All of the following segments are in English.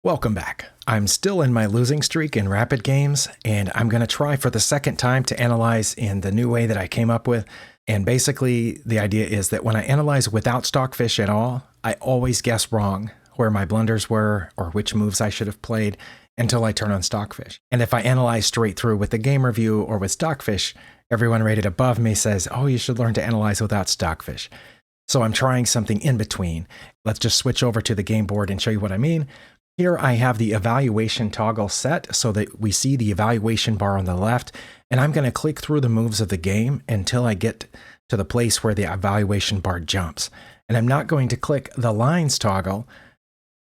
Welcome back. I'm still in my losing streak in rapid games, and I'm going to try for the second time to analyze in the new way that I came up with. And basically, the idea is that when I analyze without Stockfish at all, I always guess wrong where my blunders were or which moves I should have played until I turn on Stockfish. And if I analyze straight through with the game review or with Stockfish, everyone rated above me says, oh, you should learn to analyze without Stockfish. So I'm trying something in between. Let's just switch over to the game board and show you what I mean. Here I have the evaluation toggle set so that we see the evaluation bar on the left, and I'm going to click through the moves of the game until I get to the place where the evaluation bar jumps. And I'm not going to click the lines toggle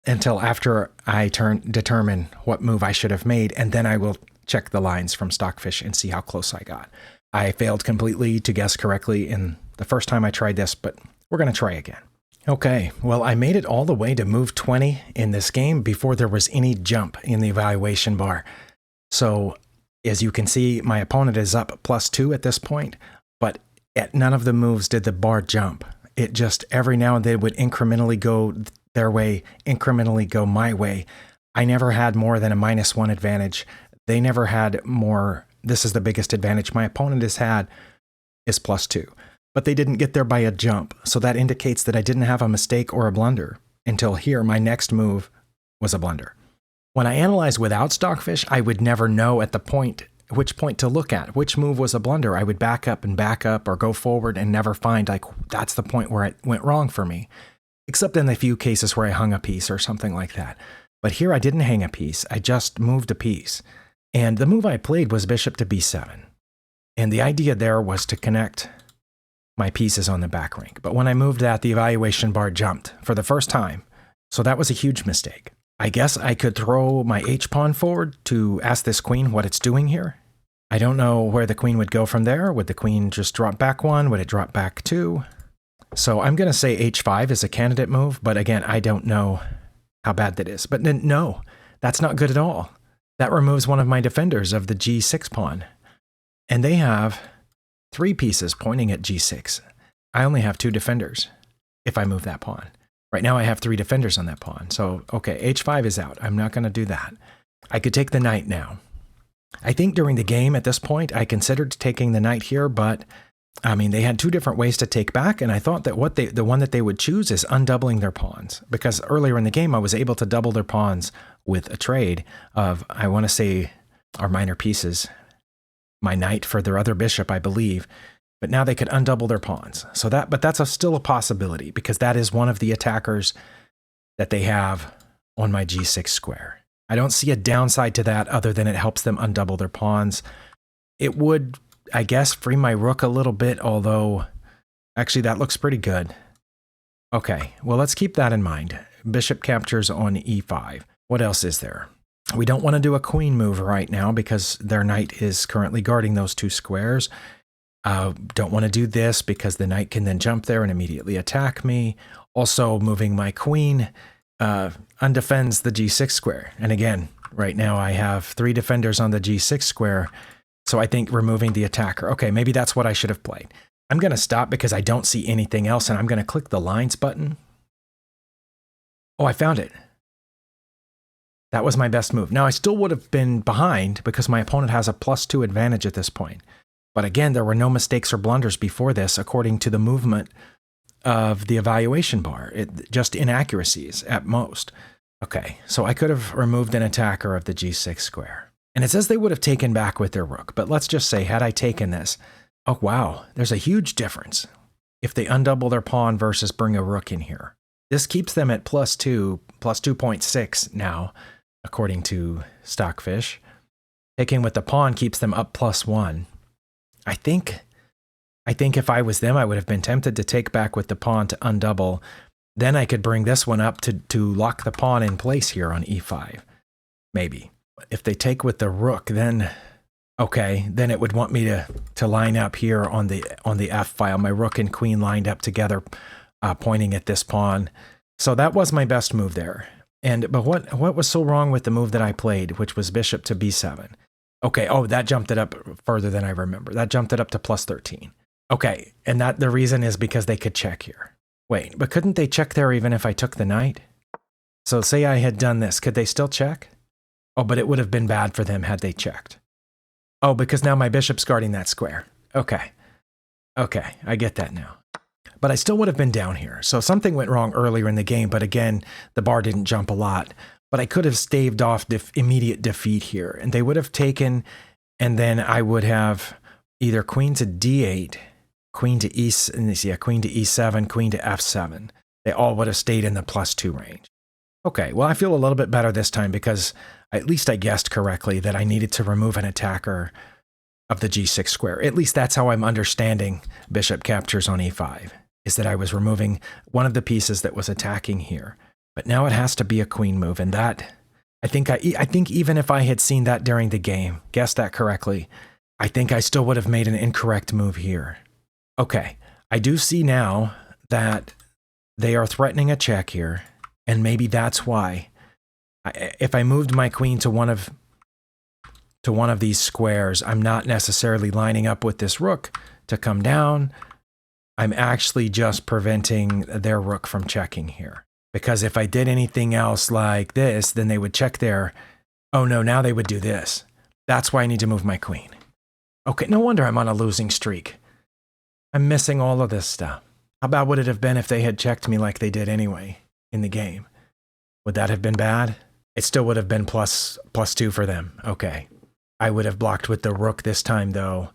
until after I determine what move I should have made, and then I will check the lines from Stockfish and see how close I got. I failed completely to guess correctly in the first time I tried this, but we're going to try again. Okay, well, I made it all the way to move 20 in this game before there was any jump in the evaluation bar. So, as you can see, my opponent is up +2 at this point, but at none of the moves did the bar jump. It just every now and then would incrementally go their way, incrementally go my way. I never had more than a -1 advantage. They never had more. This is the biggest advantage my opponent has had is +2. But they didn't get there by a jump, so that indicates that I didn't have a mistake or a blunder until here my next move was a blunder. When I analyze without Stockfish, I would never know at the point which point to look at, which move was a blunder. I would back up or go forward and never find like that's the point where it went wrong for me, except in the few cases where I hung a piece or something like that. But here I didn't hang a piece, I just moved a piece. And the move I played was bishop to b7. And the idea there was to connect my pieces on the back rank. But when I moved that, the evaluation bar jumped for the first time. So that was a huge mistake. I guess I could throw my h-pawn forward to ask this queen what it's doing here. I don't know where the queen would go from there. Would the queen just drop back 1? Would it drop back 2? So I'm going to say h5 is a candidate move, but again, I don't know how bad that is. But no, that's not good at all. That removes one of my defenders of the g6 pawn. And they have 3 pieces pointing at g6. I only have 2 defenders if I move that pawn. Right now I have 3 defenders on that pawn. So, okay, h5 is out. I'm not going to do that. I could take the knight now. I think during the game at this point, I considered taking the knight here, but I mean, they had 2 different ways to take back, and I thought that the one that they would choose is undoubling their pawns, because earlier in the game I was able to double their pawns with a trade of, I want to say, our minor pieces. My knight for their other bishop, I believe, but now they could undouble their pawns. So but that's still a possibility because that is one of the attackers that they have on my g6 square. I don't see a downside to that other than it helps them undouble their pawns. It would, I guess, free my rook a little bit, although actually that looks pretty good. Okay, well, let's keep that in mind. Bishop captures on e5. What else is there? We don't want to do a queen move right now because their knight is currently guarding those 2 squares. Don't want to do this because the knight can then jump there and immediately attack me. Also, moving my queen undefends the g6 square. And again, right now I have 3 defenders on the g6 square, so I think removing the attacker. Okay, maybe that's what I should have played. I'm going to stop because I don't see anything else, and I'm going to click the lines button. Oh, I found it. That was my best move. Now, I still would have been behind because my opponent has a +2 advantage at this point. But again, there were no mistakes or blunders before this, according to the movement of the evaluation bar. Just inaccuracies at most. Okay, so I could have removed an attacker of the g6 square. And it says they would have taken back with their rook. But let's just say, had I taken this, oh wow, there's a huge difference if they undouble their pawn versus bring a rook in here. This keeps them at +2, +2.6 now, according to Stockfish. Taking with the pawn keeps them up +1. I think if I was them, I would have been tempted to take back with the pawn to undouble. Then I could bring this one up to lock the pawn in place here on e5. Maybe. If they take with the rook, then okay, then it would want me to line up here on the f file. My rook and queen lined up together, pointing at this pawn. So that was my best move there. But what was so wrong with the move that I played, which was bishop to b7? Okay, oh, that jumped it up further than I remember. That jumped it up to +13. Okay, and the reason is because they could check here. Wait, but couldn't they check there even if I took the knight? So say I had done this, could they still check? Oh, but it would have been bad for them had they checked. Oh, because now my bishop's guarding that square. Okay. Okay, I get that now. But I still would have been down here. So something went wrong earlier in the game, but again, the bar didn't jump a lot. But I could have staved off immediate defeat here, and they would have taken, and then I would have either queen to d8, queen to queen to e7, queen to f7. They all would have stayed in the +2 range. Okay, well, I feel a little bit better this time because at least I guessed correctly that I needed to remove an attacker of the g6 square. At least that's how I'm understanding bishop captures on e5, is that I was removing one of the pieces that was attacking here. But now it has to be a queen move, and that, I think even if I had seen that during the game, guessed that correctly, I think I still would have made an incorrect move here. Okay, I do see now that they are threatening a check here, and maybe that's why. If I moved my queen to one of these squares, I'm not necessarily lining up with this rook to come down. I'm actually just preventing their rook from checking here. Because if I did anything else like this, then they would check there. Oh no, now they would do this. That's why I need to move my queen. Okay, no wonder I'm on a losing streak. I'm missing all of this stuff. How bad would it have been if they had checked me like they did anyway in the game? Would that have been bad? It still would have been +2 for them. Okay. I would have blocked with the rook this time though,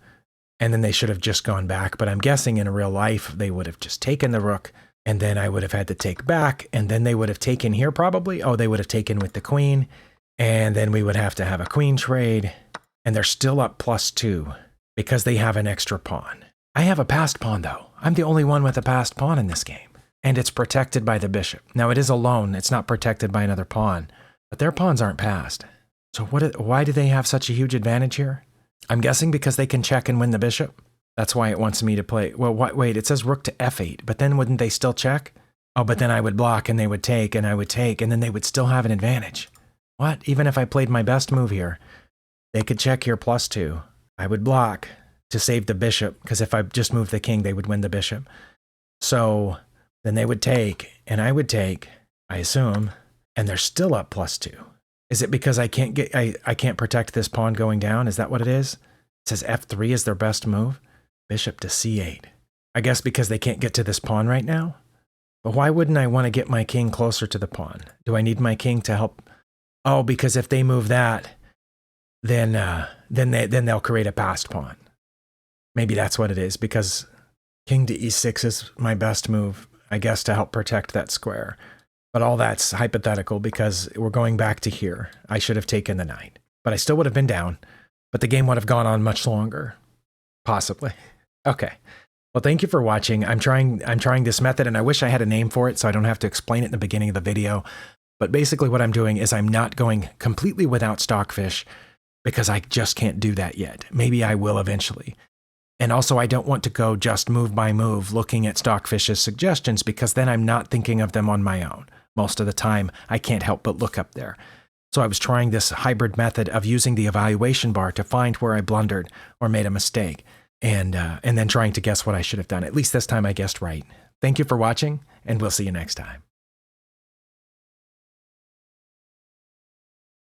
and then they should have just gone back. But I'm guessing in real life, they would have just taken the rook, and then I would have had to take back, and then they would have taken here probably. Oh, they would have taken with the queen, and then we would have to have a queen trade, and they're still up +2 because they have an extra pawn. I have a passed pawn though. I'm the only one with a passed pawn in this game, and it's protected by the bishop. Now it is alone. It's not protected by another pawn, but their pawns aren't passed. So why do they have such a huge advantage here? I'm guessing because they can check and win the bishop. That's why it wants me to play. Well, wait, it says rook to f8, but then wouldn't they still check? Oh, but then I would block and they would take and I would take, and then they would still have an advantage. What? Even if I played my best move here, they could check here +2. I would block to save the bishop, because if I just moved the king, they would win the bishop. So then they would take and I would take, I assume, and they're still up +2. Is it because I can't protect this pawn going down? Is that what it is? It says f3 is their best move. Bishop to c8. I guess because they can't get to this pawn right now? But why wouldn't I want to get my king closer to the pawn? Do I need my king to help? Oh, because if they move that, then they'll create a passed pawn. Maybe that's what it is, because king to e6 is my best move, I guess, to help protect that square. But all that's hypothetical because we're going back to here. I should have taken the knight, but I still would have been down, but the game would have gone on much longer. Possibly. Okay. Well, thank you for watching. I'm trying this method, and I wish I had a name for it so I don't have to explain it in the beginning of the video. But basically what I'm doing is I'm not going completely without Stockfish because I just can't do that yet. Maybe I will eventually. And also, I don't want to go just move by move looking at Stockfish's suggestions, because then I'm not thinking of them on my own. Most of the time, I can't help but look up there. So I was trying this hybrid method of using the evaluation bar to find where I blundered or made a mistake, and then trying to guess what I should have done. At least this time I guessed right. Thank you for watching, and we'll see you next time.